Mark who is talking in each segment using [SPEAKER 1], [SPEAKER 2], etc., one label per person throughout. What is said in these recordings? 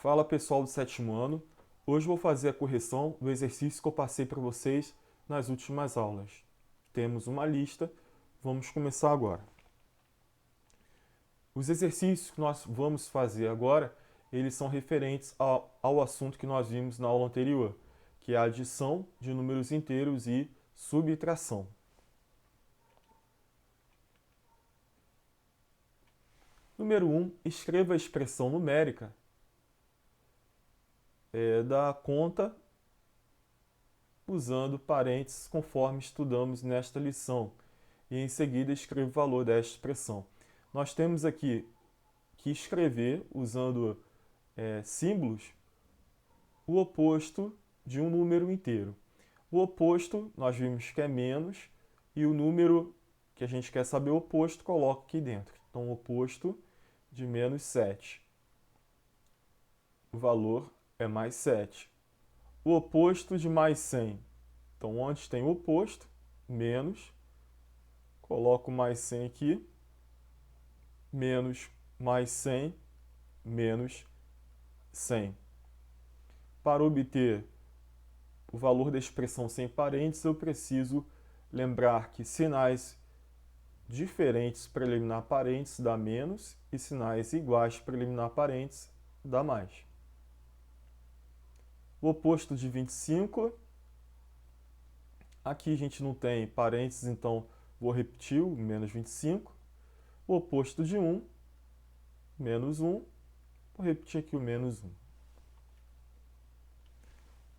[SPEAKER 1] Fala pessoal do sétimo ano, hoje vou fazer a correção do exercício que eu passei para vocês nas últimas aulas. Temos uma lista, vamos começar agora. Os exercícios que nós vamos fazer agora, eles são referentes ao assunto que nós vimos na aula anterior, que é a adição de números inteiros e subtração. Número 1, escreva a expressão numérica da conta usando parênteses conforme estudamos nesta lição. E em seguida escreva o valor desta expressão. Nós temos aqui que escrever, usando símbolos, o oposto de um número inteiro. O oposto, nós vimos que é menos, e o número que a gente quer saber o oposto, coloca aqui dentro. Então, o oposto de menos 7. O valor é mais 7. O oposto de mais 100. Então, onde tem o oposto, menos, coloco mais 100 aqui, menos mais 100, menos 100. Para obter o valor da expressão sem parênteses, eu preciso lembrar que sinais diferentes para eliminar parênteses dá menos e sinais iguais para eliminar parênteses dá mais. O oposto de 25, aqui a gente não tem parênteses, então vou repetir o menos 25. O oposto de 1, menos 1. Vou repetir aqui o menos 1.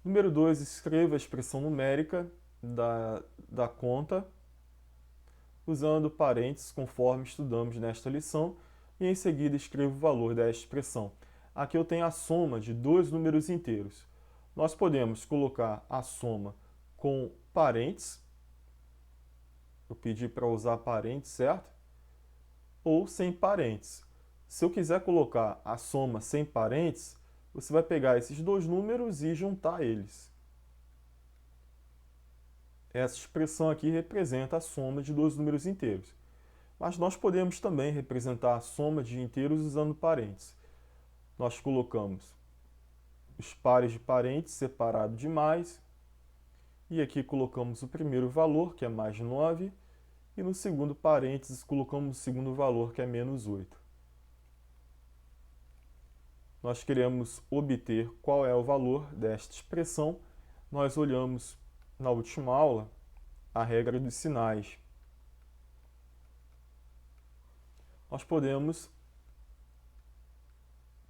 [SPEAKER 1] Número 2, escreva a expressão numérica da conta usando parênteses conforme estudamos nesta lição e em seguida escreva o valor desta expressão. Aqui eu tenho a soma de dois números inteiros. Nós podemos colocar a soma com parênteses, eu pedi para usar parênteses, certo? Ou sem parênteses. Se eu quiser colocar a soma sem parênteses, você vai pegar esses dois números e juntar eles. Essa expressão aqui representa a soma de dois números inteiros. Mas nós podemos também representar a soma de inteiros usando parênteses. Nós colocamos os pares de parênteses separado de mais, e aqui colocamos o primeiro valor, que é mais 9, e no segundo parênteses colocamos o segundo valor, que é menos 8. Nós queremos obter qual é o valor desta expressão. Nós olhamos na última aula a regra dos sinais. Nós podemos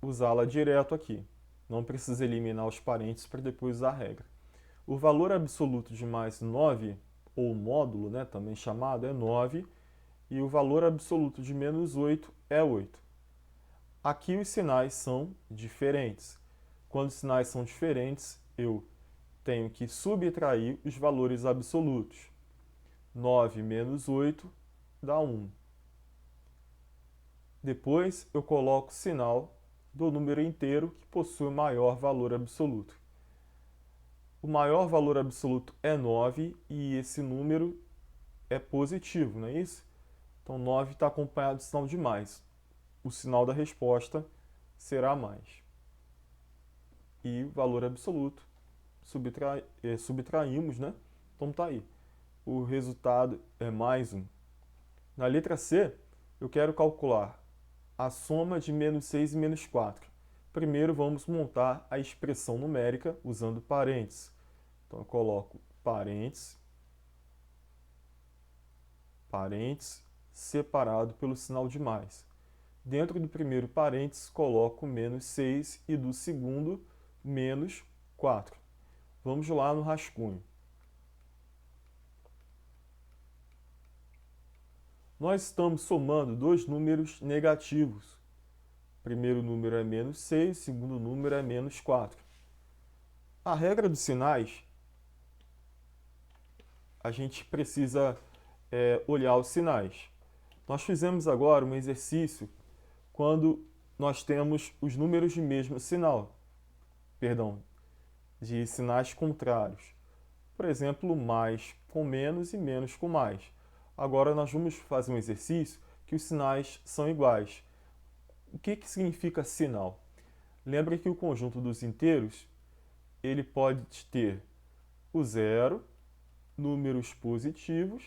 [SPEAKER 1] usá-la direto aqui. Não precisa eliminar os parênteses para depois usar a regra. O valor absoluto de mais 9, ou módulo, também chamado, é 9, e o valor absoluto de menos 8 é 8. Aqui os sinais são diferentes. Quando os sinais são diferentes, eu tenho que subtrair os valores absolutos. 9 menos 8 dá 1. Depois eu coloco o sinal do número inteiro que possui maior valor absoluto. O maior valor absoluto é 9 e esse número é positivo, não é isso? Então 9 está acompanhado de sinal de mais. O sinal da resposta será mais. E o valor absoluto subtraímos, né? Então está aí. O resultado é mais 1. Na letra C, eu quero calcular a soma de menos 6 e menos 4. Primeiro vamos montar a expressão numérica usando parênteses. Então eu coloco parênteses, parênteses, separado pelo sinal de mais. Dentro do primeiro parênteses, coloco menos 6 e do segundo, menos 4. Vamos lá no rascunho. Nós estamos somando dois números negativos. O primeiro número é menos 6, o segundo número é menos 4. A regra dos sinais, a gente precisa olhar os sinais. Nós fizemos agora um exercício quando nós temos os números de mesmo sinal, de sinais contrários. Por exemplo, mais com menos e menos com mais. Agora nós vamos fazer um exercício que os sinais são iguais. O que significa sinal? Lembra que o conjunto dos inteiros, ele pode ter o zero, números positivos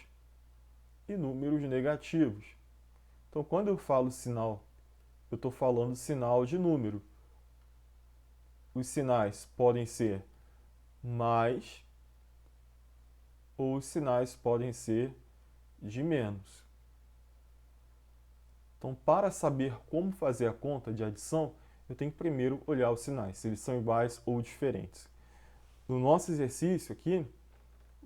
[SPEAKER 1] e números negativos. Então, quando eu falo sinal, eu estou falando sinal de número. Os sinais podem ser mais ou os sinais podem ser de menos. Então, para saber como fazer a conta de adição, eu tenho que primeiro olhar os sinais, se eles são iguais ou diferentes. No nosso exercício aqui,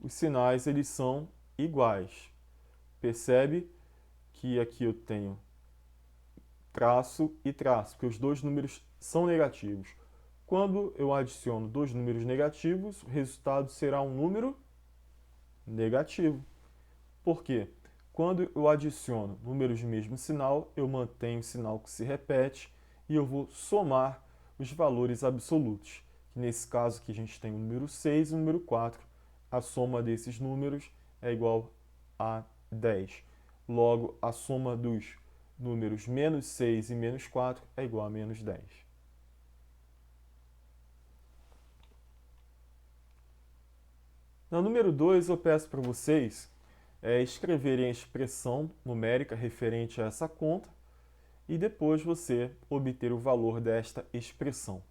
[SPEAKER 1] os sinais eles são iguais. Percebe que aqui eu tenho traço e traço, porque os dois números são negativos. Quando eu adiciono dois números negativos, o resultado será um número negativo. Por quê? Quando eu adiciono números de mesmo sinal, eu mantenho o sinal que se repete e eu vou somar os valores absolutos. Nesse caso aqui a gente tem o número 6 e o número 4. A soma desses números é igual a 10. Logo, a soma dos números menos 6 e menos 4 é igual a menos 10. No número 2, eu peço para vocês escreverem a expressão numérica referente a essa conta e depois você obter o valor desta expressão.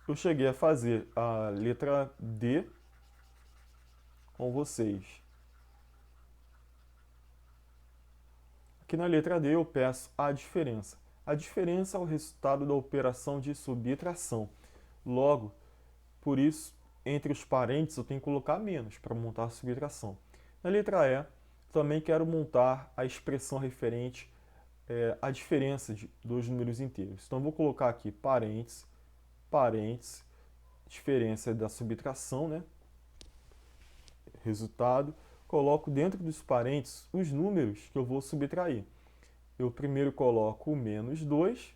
[SPEAKER 1] Eu cheguei a fazer a letra D com vocês. Aqui na letra D eu peço a diferença. A diferença é o resultado da operação de subtração. Logo, por isso, entre os parênteses eu tenho que colocar menos para montar a subtração. Na letra E, também quero montar a expressão referente à diferença dos números inteiros. Então, vou colocar aqui parênteses, parênteses, diferença da subtração, né? Resultado. Coloco dentro dos parênteses os números que eu vou subtrair. Eu primeiro coloco o menos 2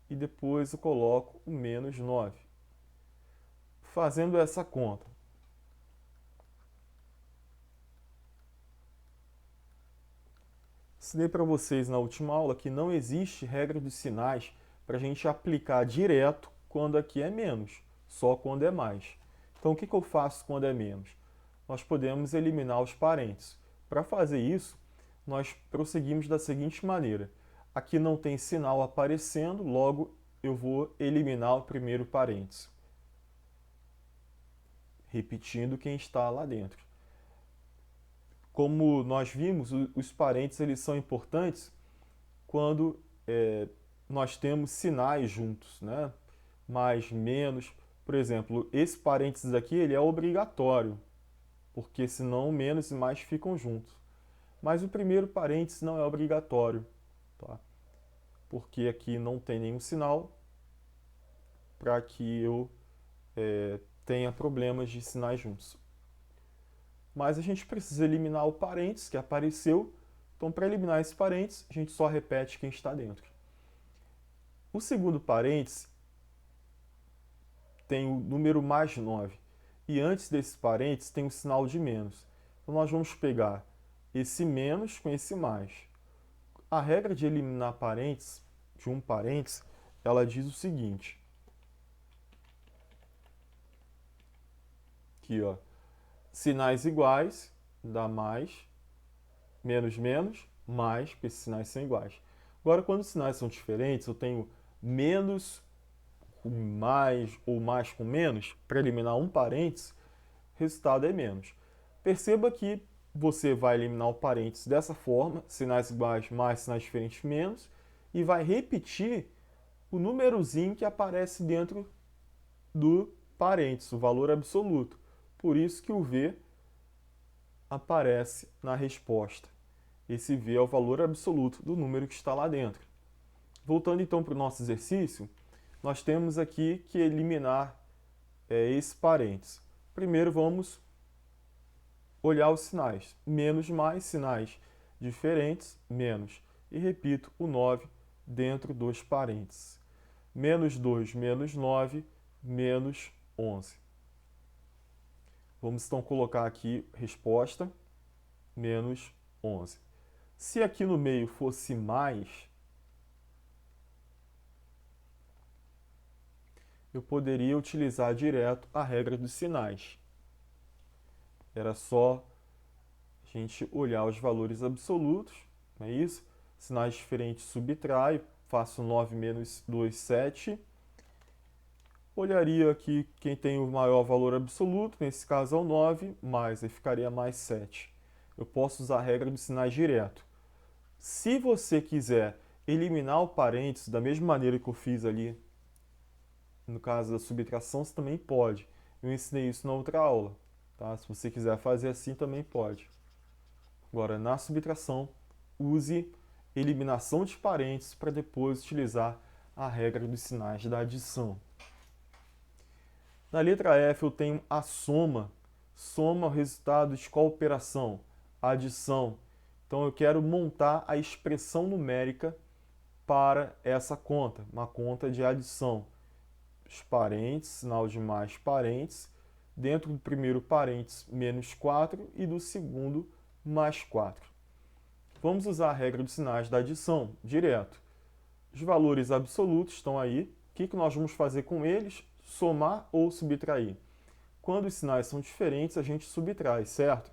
[SPEAKER 1] e depois eu coloco o menos 9. Fazendo essa conta, ensinei para vocês na última aula que não existe regra dos sinais para a gente aplicar direto quando aqui é menos, só quando é mais. Então, o que eu faço quando é menos? Nós podemos eliminar os parênteses. Para fazer isso, nós prosseguimos da seguinte maneira. Aqui não tem sinal aparecendo, logo eu vou eliminar o primeiro parênteses. Repetindo quem está lá dentro. Como nós vimos, os parênteses eles são importantes quando nós temos sinais juntos, né? Mais, menos. Por exemplo, esse parênteses aqui ele é obrigatório, porque senão menos e mais ficam juntos. Mas o primeiro parênteses não é obrigatório, tá? Porque aqui não tem nenhum sinal para que eu tenha problemas de sinais juntos. Mas a gente precisa eliminar o parênteses que apareceu. Então, para eliminar esse parênteses, a gente só repete quem está dentro. O segundo parênteses tem o número mais 9. E antes desse parênteses tem o sinal de menos. Então, nós vamos pegar esse menos com esse mais. A regra de eliminar parênteses, de um parênteses, ela diz o seguinte. Aqui, ó. Sinais iguais dá mais, menos, menos, mais, porque esses sinais são iguais. Agora, quando os sinais são diferentes, eu tenho menos com mais ou mais com menos, para eliminar um parênteses, o resultado é menos. Perceba que você vai eliminar o parênteses dessa forma, sinais iguais mais, sinais diferentes menos, e vai repetir o númerozinho que aparece dentro do parênteses, o valor absoluto. Por isso que o V aparece na resposta. Esse V é o valor absoluto do número que está lá dentro. Voltando então para o nosso exercício, nós temos aqui que eliminar esse parênteses. Primeiro vamos olhar os sinais. Menos, mais, sinais diferentes, menos. E repito o 9 dentro dos parênteses. Menos 2, menos 9, menos 11. Vamos então colocar aqui resposta, menos 11. Se aqui no meio fosse mais, eu poderia utilizar direto a regra dos sinais. Era só a gente olhar os valores absolutos, não é isso? Sinais diferentes subtraio, faço 9 menos 2, 7. Olharia aqui quem tem o maior valor absoluto, nesse caso é o 9, mais, aí ficaria mais 7. Eu posso usar a regra dos sinais direto. Se você quiser eliminar o parênteses da mesma maneira que eu fiz ali, no caso da subtração, você também pode. Eu ensinei isso na outra aula, tá? Se você quiser fazer assim, também pode. Agora, na subtração, use eliminação de parênteses para depois utilizar a regra dos sinais da adição. Na letra F eu tenho a soma. Soma o resultado de qual operação? Adição. Então eu quero montar a expressão numérica para essa conta, uma conta de adição. Os parênteses, sinal de mais parênteses, dentro do primeiro parênteses menos 4 e do segundo mais 4. Vamos usar a regra dos sinais da adição, direto. Os valores absolutos estão aí. O que nós vamos fazer com eles? Somar ou subtrair. Quando os sinais são diferentes, a gente subtrai, certo?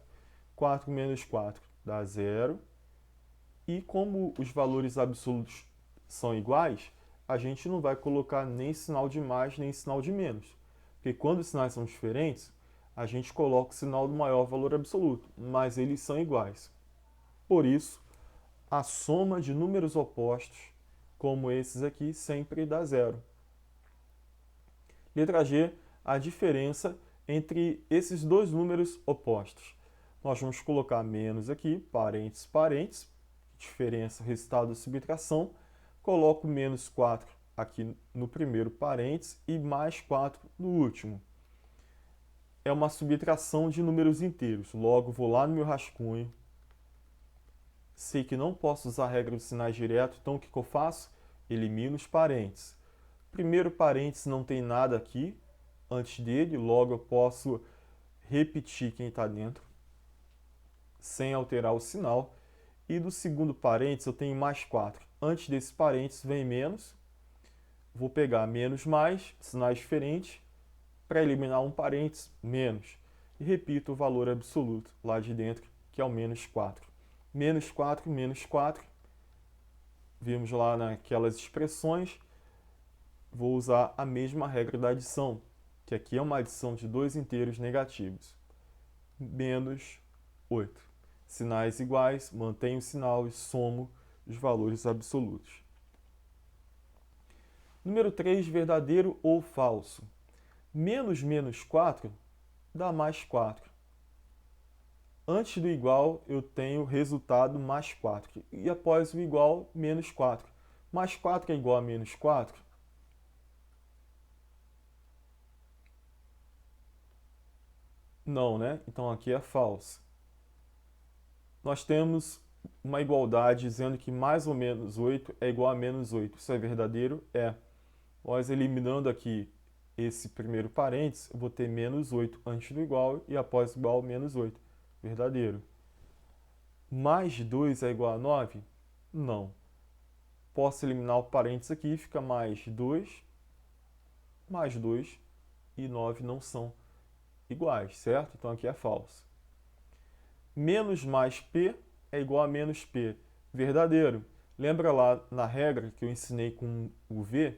[SPEAKER 1] 4 menos 4 dá 0. E como os valores absolutos são iguais, a gente não vai colocar nem sinal de mais nem sinal de menos. Porque quando os sinais são diferentes, a gente coloca o sinal do maior valor absoluto, mas eles são iguais. Por isso, a soma de números opostos, como esses aqui, sempre dá 0. Letra G, a diferença entre esses dois números opostos. Nós vamos colocar menos aqui, parênteses, parênteses, diferença, resultado da subtração. Coloco menos 4 aqui no primeiro parênteses e mais 4 no último. É uma subtração de números inteiros. Logo, vou lá no meu rascunho. Sei que não posso usar a regra dos sinais direto, então o que eu faço? Elimino os parênteses. Primeiro parênteses não tem nada aqui antes dele, logo eu posso repetir quem está dentro, sem alterar o sinal. E do segundo parênteses eu tenho mais 4. Antes desse parênteses vem menos. Vou pegar menos mais, sinais diferentes, para eliminar um parênteses, menos. E repito o valor absoluto lá de dentro, que é o menos 4. Menos 4, menos 4. Vimos lá naquelas expressões. Vou usar a mesma regra da adição, que aqui é uma adição de dois inteiros negativos. Menos 8. Sinais iguais, mantenho o sinal e somo os valores absolutos. Número 3, verdadeiro ou falso. Menos menos 4 dá mais 4. Antes do igual, eu tenho resultado mais 4. E após o igual, menos 4. Mais 4 é igual a menos 4? Não, né? Então aqui é falso. Nós temos uma igualdade dizendo que mais ou menos 8 é igual a menos 8. Isso é verdadeiro? É. Nós eliminando aqui esse primeiro parênteses, eu vou ter menos 8 antes do igual e após o igual, menos 8. Verdadeiro. Mais 2 é igual a 9? Não. Posso eliminar o parênteses aqui, fica mais 2 e 9 não são iguais, certo? Então aqui é falso. Menos mais P é igual a menos P. Verdadeiro. Lembra lá na regra que eu ensinei com o V?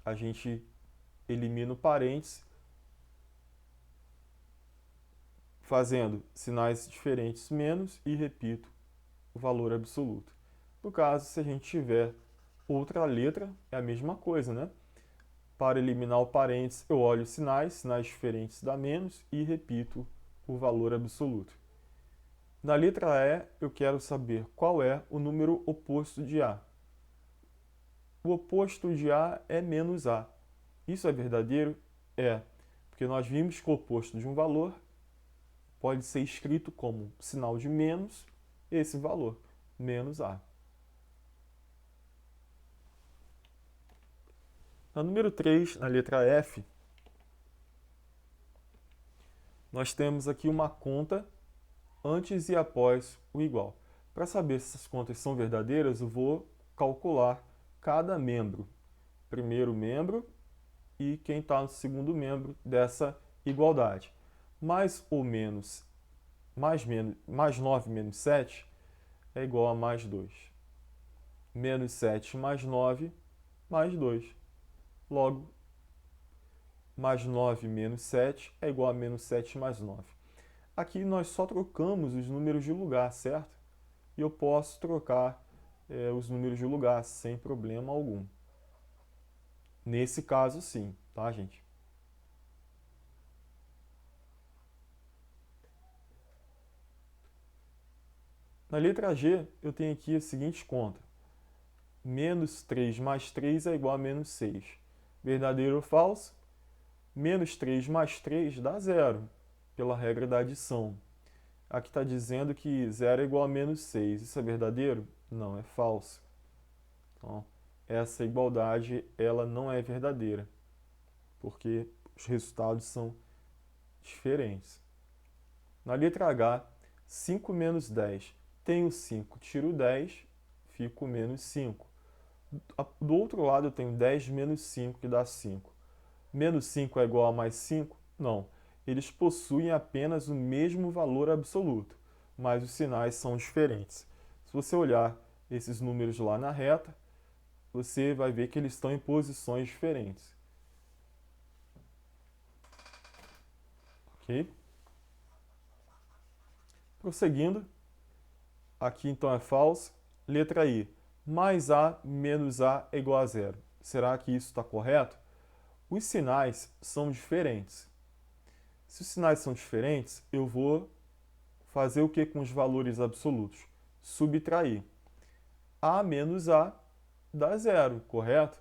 [SPEAKER 1] A gente elimina o parênteses, fazendo sinais diferentes menos e repito o valor absoluto. No caso, se a gente tiver outra letra, é a mesma coisa, né? Para eliminar o parênteses, eu olho os sinais diferentes dá menos e repito o valor absoluto. Na letra E, eu quero saber qual é o número oposto de A. O oposto de A é menos A. Isso é verdadeiro? É, porque nós vimos que o oposto de um valor pode ser escrito como sinal de menos esse valor, menos A. Na número 3, na letra F, nós temos aqui uma conta antes e após o igual. Para saber se essas contas são verdadeiras, eu vou calcular cada membro. Primeiro membro, e quem está no segundo membro dessa igualdade. Mais ou menos, mais 9 menos 7 é igual a mais 2. Menos 7 mais 9, mais 2. Logo, mais 9 menos 7 é igual a menos 7 mais 9. Aqui nós só trocamos os números de lugar, certo? E eu posso trocar os números de lugar sem problema algum. Nesse caso, sim, tá, gente? Na letra G, eu tenho aqui a seguinte conta. Menos 3 mais 3 é igual a menos 6. Verdadeiro ou falso? Menos 3 mais 3 dá zero, pela regra da adição. Aqui está dizendo que zero é igual a menos 6. Isso é verdadeiro? Não, é falso. Então, essa igualdade ela não é verdadeira, porque os resultados são diferentes. Na letra H, 5 menos 10. Tenho 5, tiro 10, fico menos 5. Do outro lado eu tenho 10 menos 5, que dá 5. Menos 5 é igual a mais 5? Não. Eles possuem apenas o mesmo valor absoluto, mas os sinais são diferentes. Se você olhar esses números lá na reta, você vai ver que eles estão em posições diferentes. Ok? Prosseguindo, aqui então é falso. Letra I. Mais A menos A é igual a zero. Será que isso está correto? Os sinais são diferentes. Se os sinais são diferentes, eu vou fazer o que com os valores absolutos? Subtrair. A menos A dá zero, correto?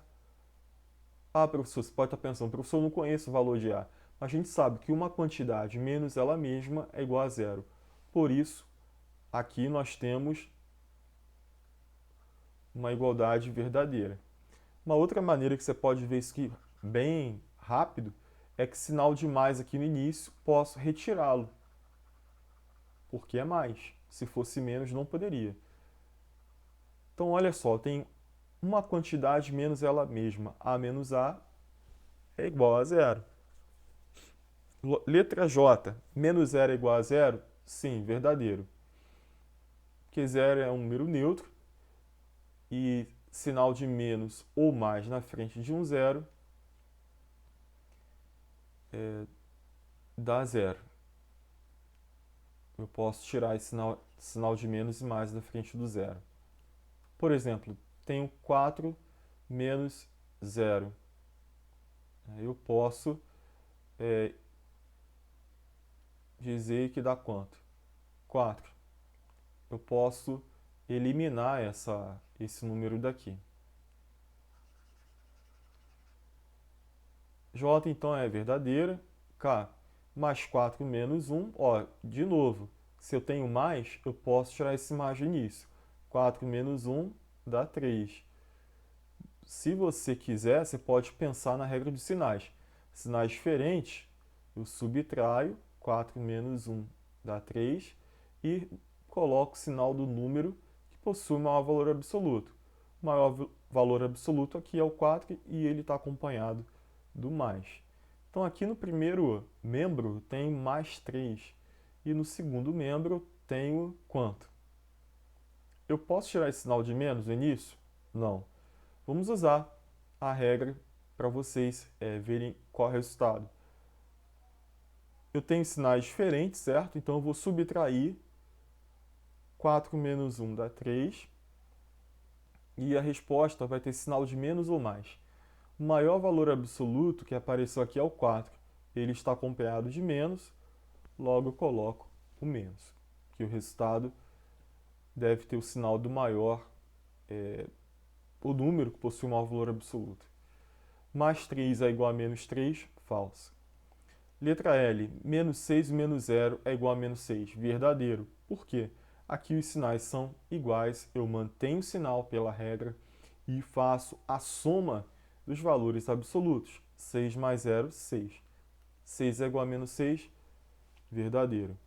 [SPEAKER 1] Ah, professor, você pode estar pensando, professor, eu não conheço o valor de A. Mas a gente sabe que uma quantidade menos ela mesma é igual a zero. Por isso, aqui nós temos uma igualdade verdadeira. Uma outra maneira que você pode ver isso aqui bem rápido é que sinal de mais aqui no início, posso retirá-lo, porque é mais. Se fosse menos, não poderia. Então, olha só, tem uma quantidade menos ela mesma. A menos A é igual a zero. Letra J, menos zero é igual a zero? Sim, verdadeiro. Porque zero é um número neutro e sinal de menos ou mais na frente de um zero dá zero. Eu posso tirar esse sinal de menos e mais da frente do zero. Por exemplo, tenho 4 menos zero. Eu posso dizer que dá quanto? 4. Eu posso eliminar esse número daqui. J então é verdadeira. K mais 4 menos 1. Ó, de novo, se eu tenho mais, eu posso tirar esse mais do início. 4 menos 1 dá 3. Se você quiser, você pode pensar na regra dos sinais. Sinais diferentes, eu subtraio, 4 menos 1 dá 3, e coloco o sinal do número que possui o maior valor absoluto. O maior valor absoluto aqui é o 4 e ele está acompanhado do mais. Então aqui no primeiro membro tem mais 3 e no segundo membro tenho quanto? Eu posso tirar esse sinal de menos no início? Não. Vamos usar a regra para vocês verem qual é o resultado. Eu tenho sinais diferentes, certo? Então eu vou subtrair 4 menos 1 dá 3 e a resposta vai ter sinal de menos ou mais. O maior valor absoluto que apareceu aqui é o 4. Ele está acompanhado de menos, logo eu coloco o menos, que o resultado deve ter o sinal do maior, o número que possui o maior valor absoluto. Mais 3 é igual a menos 3, falso. Letra L, menos 6 menos 0 é igual a menos 6, verdadeiro. Por quê? Aqui os sinais são iguais, eu mantenho o sinal pela regra e faço a soma dos valores absolutos. 6 mais 0, 6. 6 é igual a menos 6, verdadeiro.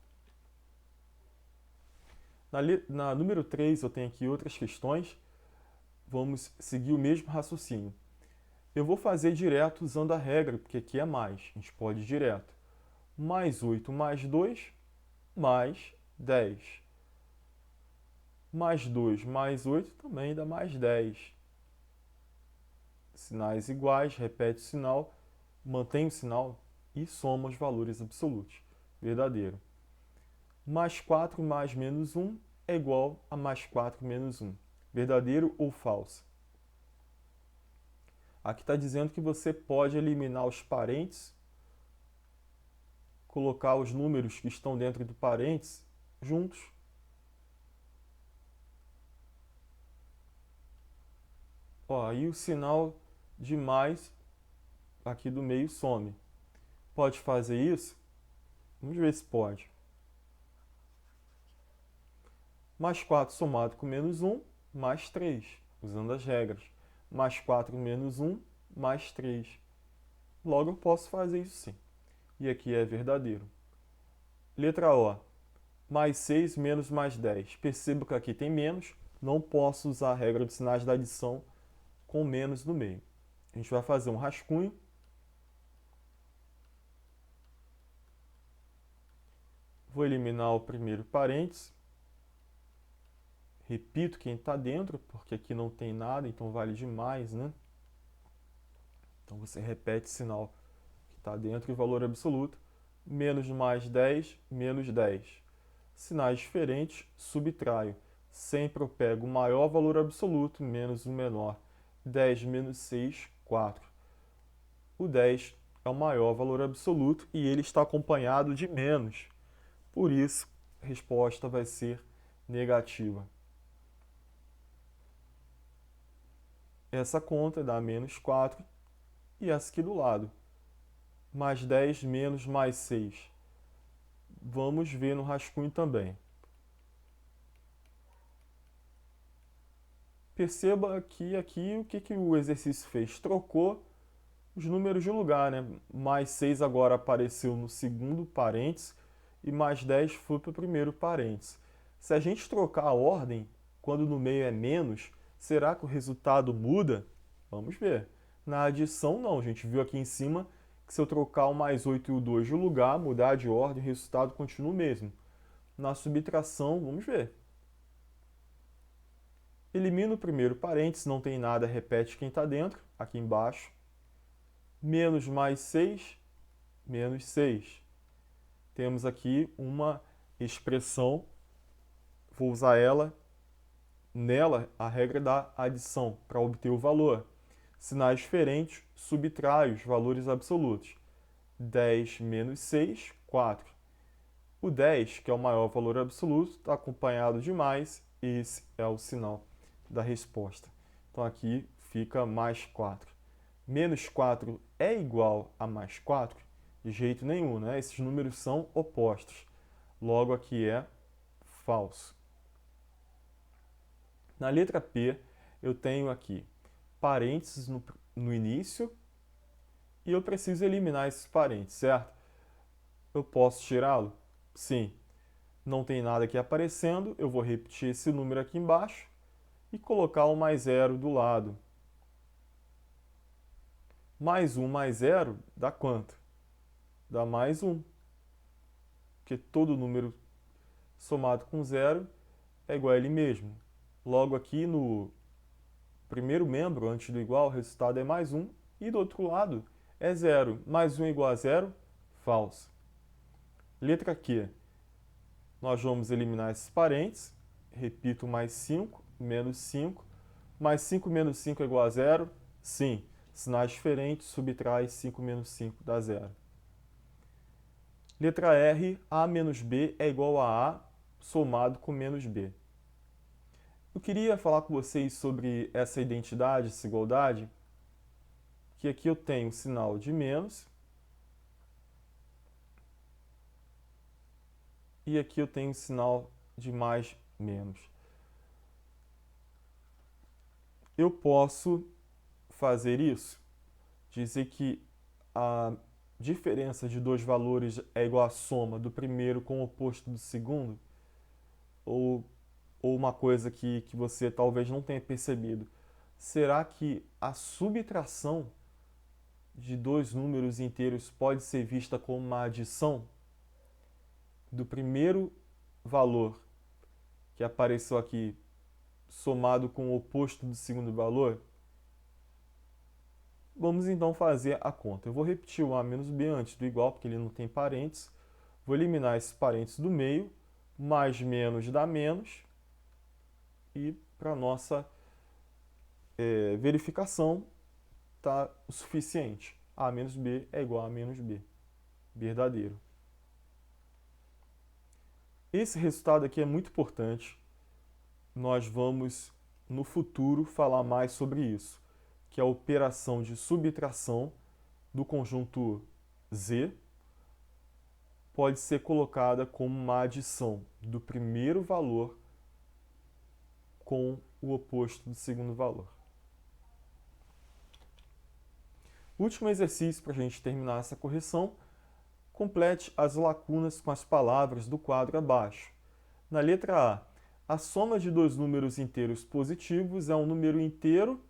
[SPEAKER 1] Na número 3, eu tenho aqui outras questões. Vamos seguir o mesmo raciocínio. Eu vou fazer direto usando a regra, porque aqui é mais. A gente pode ir direto. Mais 8 mais 2, mais 10. Mais 2 mais 8 também dá mais 10. Sinais iguais, repete o sinal, mantém o sinal e soma os valores absolutos. Verdadeiro. Mais 4 mais menos 1 é igual a mais 4 menos 1. Verdadeiro ou falso? Aqui está dizendo que você pode eliminar os parênteses, colocar os números que estão dentro do parênteses juntos. Ó, aí o sinal de mais aqui do meio some. Pode fazer isso? Vamos ver se pode. Mais 4 somado com menos 1, mais 3, usando as regras. Mais 4 menos 1, mais 3. Logo eu posso fazer isso sim. E aqui é verdadeiro. Letra O. Mais 6 menos mais 10. Perceba que aqui tem menos. Não posso usar a regra de sinais da adição com menos no meio. A gente vai fazer um rascunho. Vou eliminar o primeiro parênteses. Repito quem está dentro, porque aqui não tem nada, então vale demais, né? Então você repete o sinal que está dentro e o valor absoluto. Menos mais 10, menos 10. Sinais diferentes, subtraio. Sempre eu pego o maior valor absoluto menos o menor. 10 menos 6, 4. O 10 é o maior valor absoluto e ele está acompanhado de menos. Por isso, a resposta vai ser negativa. Essa conta dá menos 4 e essa aqui do lado. Mais 10 menos mais 6. Vamos ver no rascunho também. Perceba que aqui o que o exercício fez? Trocou os números de lugar, né? Mais 6 agora apareceu no segundo parênteses e mais 10 foi para o primeiro parênteses. Se a gente trocar a ordem, quando no meio é menos, será que o resultado muda? Vamos ver. Na adição, não. A gente viu aqui em cima que se eu trocar o mais 8 e o 2 de lugar, mudar de ordem, o resultado continua o mesmo. Na subtração, vamos ver. Elimina o primeiro parênteses, não tem nada, repete quem está dentro, aqui embaixo. Menos mais 6, menos 6. Temos aqui uma expressão, vou usar ela, nela a regra da adição, para obter o valor. Sinais diferentes, subtrai os valores absolutos. 10 menos 6, 4. O 10, que é o maior valor absoluto, está acompanhado de mais, esse é o sinal da resposta. Então aqui fica mais 4. Menos 4 é igual a mais 4? De jeito nenhum, né? Esses números são opostos. Logo aqui é falso. Na letra P, eu tenho aqui parênteses no início e eu preciso eliminar esses parênteses, certo? Eu posso tirá-lo? Sim. Não tem nada aqui aparecendo, eu vou repetir esse número aqui embaixo e colocar o mais zero do lado. Mais 1 mais 0 dá quanto? Dá mais 1. Porque todo número somado com 0 é igual a ele mesmo. Logo aqui no primeiro membro, antes do igual, o resultado é mais 1. E do outro lado é 0. Mais 1 é igual a 0? Falso. Letra Q. Nós vamos eliminar esses parênteses. Repito, mais 5, menos 5. Mais 5 menos 5 é igual a 0? Sim. Sinais diferentes, subtrai 5 menos 5 dá 0. Letra R, A menos B é igual a A somado com menos B. Eu queria falar com vocês sobre essa identidade, essa igualdade, que aqui eu tenho o sinal de menos e aqui eu tenho o sinal de mais menos. Eu posso fazer isso, dizer que a diferença de dois valores é igual à soma do primeiro com o oposto do segundo, ou uma coisa que você talvez não tenha percebido. Será que a subtração de dois números inteiros pode ser vista como uma adição do primeiro valor que apareceu aqui somado com o oposto do segundo valor? Vamos então fazer a conta. Eu vou repetir o a menos b antes do igual, porque ele não tem parênteses. Vou eliminar esses parênteses do meio, mais menos dá menos, e para nossa verificação está o suficiente. A menos b é igual a menos b, verdadeiro. Esse resultado aqui é muito importante. Nós vamos, no futuro, falar mais sobre isso, que é a operação de subtração do conjunto Z pode ser colocada como uma adição do primeiro valor com o oposto do segundo valor. Último exercício para a gente terminar essa correção. Complete as lacunas com as palavras do quadro abaixo. Na letra A soma de dois números inteiros positivos é um número inteiro.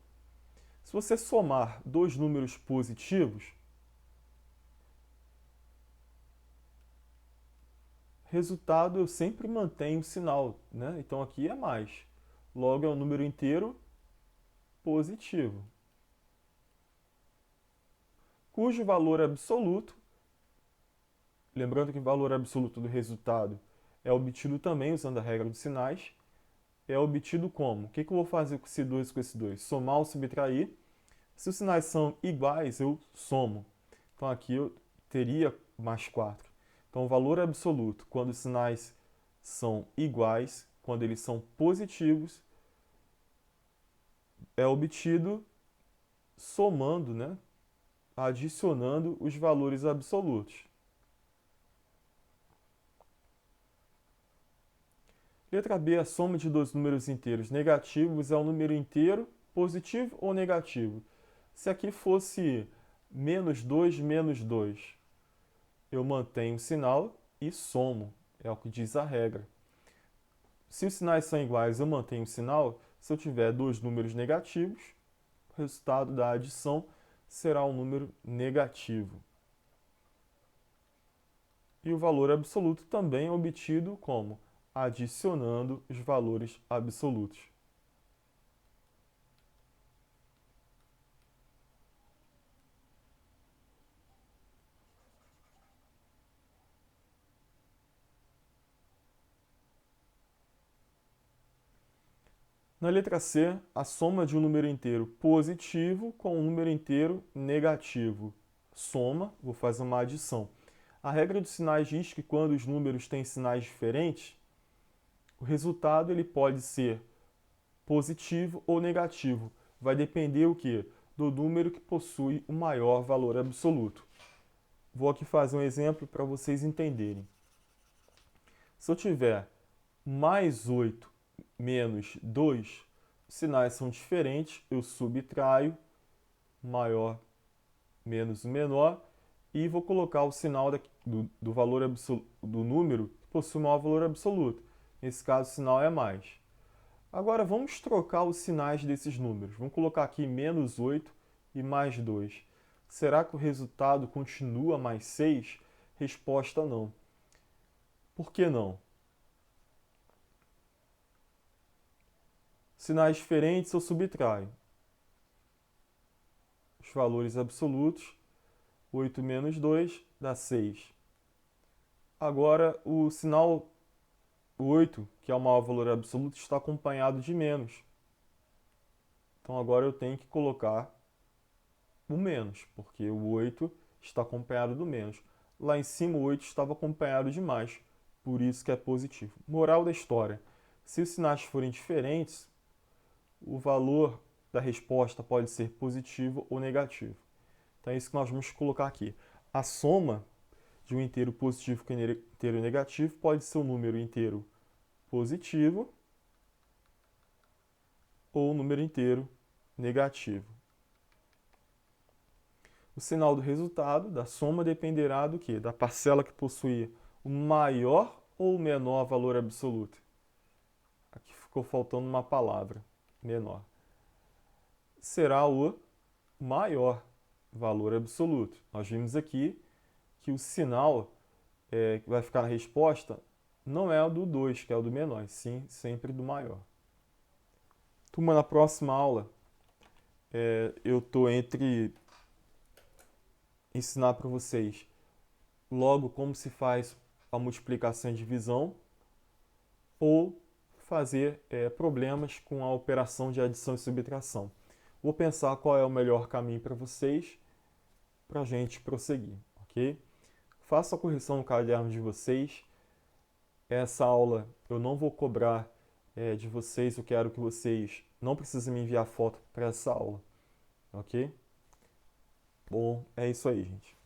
[SPEAKER 1] Se você somar dois números positivos, resultado eu sempre mantenho o sinal, né? Então aqui é mais. Logo é um número inteiro positivo, cujo valor absoluto, lembrando que o valor absoluto do resultado é obtido também usando a regra dos sinais, é obtido como? O que eu vou fazer com esse 2 e com esse 2? Somar ou subtrair. Se os sinais são iguais, eu somo. Então aqui eu teria mais 4. Então o valor absoluto, quando os sinais são iguais, quando eles são positivos, é obtido somando, né? Adicionando os valores absolutos. Letra B, a soma de dois números inteiros negativos é um número inteiro positivo ou negativo? Se aqui fosse menos 2, eu mantenho o sinal e somo, é o que diz a regra. Se os sinais são iguais, eu mantenho o sinal. Se eu tiver dois números negativos, o resultado da adição será um número negativo. E o valor absoluto também é obtido como? Adicionando os valores absolutos. Na letra C, a soma de um número inteiro positivo com um número inteiro negativo. Soma, vou fazer uma adição. A regra dos sinais diz que quando os números têm sinais diferentes, o resultado ele pode ser positivo ou negativo. Vai depender o quê? Do número que possui o maior valor absoluto. Vou aqui fazer um exemplo para vocês entenderem. Se eu tiver mais 8 menos 2, os sinais são diferentes, eu subtraio maior menos o menor e vou colocar o sinal do valor do número que possui o maior valor absoluto. Nesse caso, o sinal é mais. Agora, vamos trocar os sinais desses números. Vamos colocar aqui menos 8 e mais 2. Será que o resultado continua mais 6? Resposta não. Por que não? Sinais diferentes eu subtraio os valores absolutos. 8 menos 2 dá 6. Agora, o sinal 8, que é o maior valor absoluto, está acompanhado de menos. Então, agora eu tenho que colocar o menos, porque o 8 está acompanhado do menos. Lá em cima, o 8 estava acompanhado de mais, por isso que é positivo. Moral da história: se os sinais forem diferentes, o valor da resposta pode ser positivo ou negativo. Então é isso que nós vamos colocar aqui. A soma de um inteiro positivo com um inteiro negativo pode ser um número inteiro positivo ou um número inteiro negativo. O sinal do resultado, da soma, dependerá do quê? Da parcela que possui o maior ou o menor valor absoluto. Aqui ficou faltando uma palavra, menor. Será o maior. valor absoluto. Nós vimos aqui que o sinal que vai ficar na resposta não é o do 2, que é o do menor, sim sempre do maior. Turma, na próxima aula, eu estou entre ensinar para vocês logo como se faz a multiplicação e divisão ou fazer problemas com a operação de adição e subtração. Vou pensar qual é o melhor caminho para vocês para a gente prosseguir, ok? Faça a correção no caderno de vocês. Essa aula eu não vou cobrar de vocês, eu quero que vocês não precisem me enviar foto para essa aula, ok? Bom, é isso aí, gente.